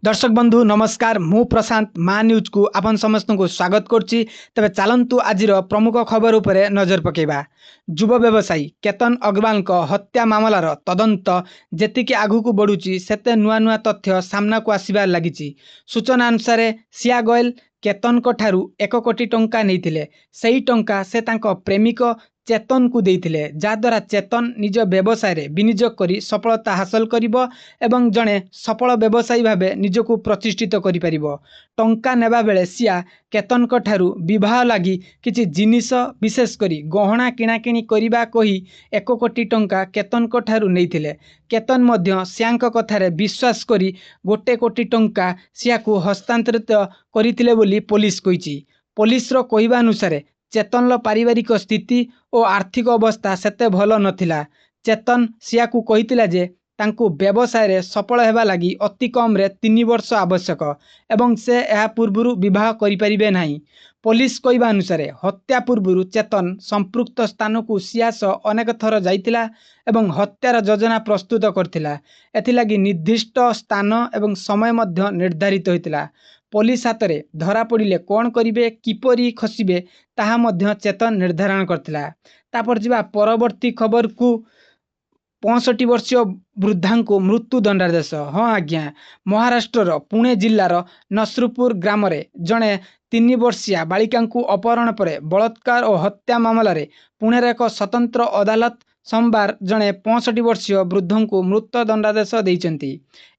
दर्शक बंधु नमस्कार मु प्रशांत मा न्यूज को आपन समस्त को स्वागत करछि। तबे चलंतु आजिर प्रमुख खबर उपरे नजर पकेबा। युव व्यवसायी केतन अग्रवाल को हत्या मामलार तदंत जेतिकी आगु को बढ़ुछि सेते नुआ नुआ तथ्य सामना को आसीबार लागिछि। सूचना अनुसार सिया गोयल केतन को ठारू 1 कोटी टंका नैथिले। सेही टंका से तांको प्रेमिक चेतन को देइथिले, जा द्वारा चेतन निज व्यवसाय रे विनियोग करी सफलता हासिल करिवो एवं जड़े सफल व्यवसायी भावे निजको प्रतिष्ठित करि परिबो। टंका नेबा बेले सिया केतन को ठारू विवाह लागी किछि जिनिस विशेष करी गहना किणाकिणी करिबा कही 1 कोटी टंका केतन को ठारू नैथिले। केतन मध्य सियाଙ୍କ कथारे विश्वास करी 1 कोटी टंका सिया को हस्तांतरित करिथिले बोली पुलिस कहिछि। पुलिस रो कहिबा अनुसार चेतन पारिवारिक स्थिति और आर्थिक अवस्था सेते भल नथिला। चेतन सिया को कहितिला जे तांकु व्यवसाय रे सफल हेबा लगी अति कम रे 3 वर्ष आवश्यक एवं से यह पूर्व विवाह करि परिबे नाही। पुलिस कहिबा अनुसार हत्या पूर्व चेतन संपृक्त स्थान को सियास अनेक थर जाइतिला एवं हत्यार योजना प्रस्तुत करथिला। एथिलागी निर्दिष्ट स्थान एवं समय मध्य निर्धारित होइतिला। पुलिस हाथ में धरा पड़े कौन करेंगे किपरि खसबे ताहा मध्य चेतन निर्धारण करथिला। तापर जिबा परवर्ती खबर को 65 वर्षीय वृद्धा को मृत्यु दंडादेश। हाँ आज्ञा, महाराष्ट्र पुणे जिलार नसरुपुर ग्राम रे जड़े 3 वर्षीय बालिका अपहरण पर बलात्कार और हत्या मामलें पुणे एक स्वतंत्र अदालत सोमवार जड़े 65 वर्षीय वृद्ध को मृत्यु दंडादेश देइचंती।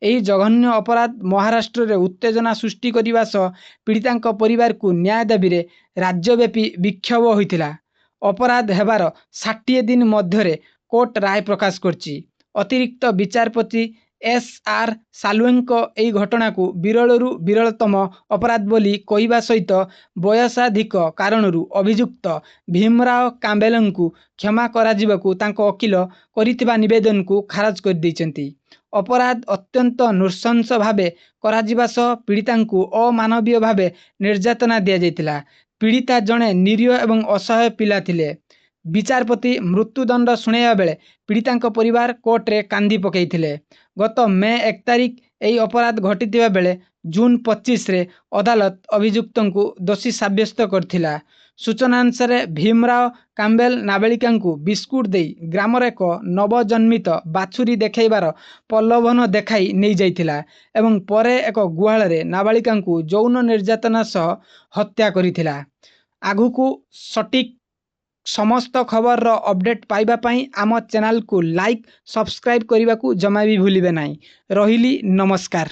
एही जघन्य अपराध महाराष्ट्र रे उत्तेजना सृष्टि करने सह पीड़िता परिवार को न्याय दाबी रे राज्यव्यापी विक्षोभ होइतिला। अपराध हेबार 60 दिन मध्य कोर्ट राय प्रकाश करछि। अतिरिक्त विचारपति SR सालुएंको एही घटना को विरलरू विरलतम अपराध बोली कहिबा सहित बयसाधिक कारणरू अभियुक्त भीमराव काम्बेलंकु क्षमा कराजिबाकू तांको वकील करिथिबा निवेदन को खारज कर दैचंती। अपराध अत्यंत नृशंस भावे कराजिबा सह पीड़िता को अमानवीय भावे निर्यातना दिया जाइतिला। पीड़िता जड़े निरीह एवं असहाय पिला थिले। विचारपति मृत्युदंड शुणाइबा बेले पीड़िता परिवार कोर्ट रे कांदी पकईथिले। गत मे 1 तारिख एही अपराध घटिथिबा बेले जून 25 रे अदालत अभियुक्त को दोषी साब्यस्त करथिला। सूचना अनुसार भीमराव काम्बेल नाबालिका बिस्कुट दे ग्रामर एक नवजन्मित बाछुरी देखैबार प्रलोभन देखाई नहीं जाइथिला एवं परे एक गुहाल रे नाबालिका यौन निर्यातना सह हत्या करिथिला। आगु को सटीक समस्त खबर रो अपडेट पाइबा पई आम चैनल को लाइक सब्सक्राइब करने को जमा भी भूलिबे नहीं। रहिली नमस्कार।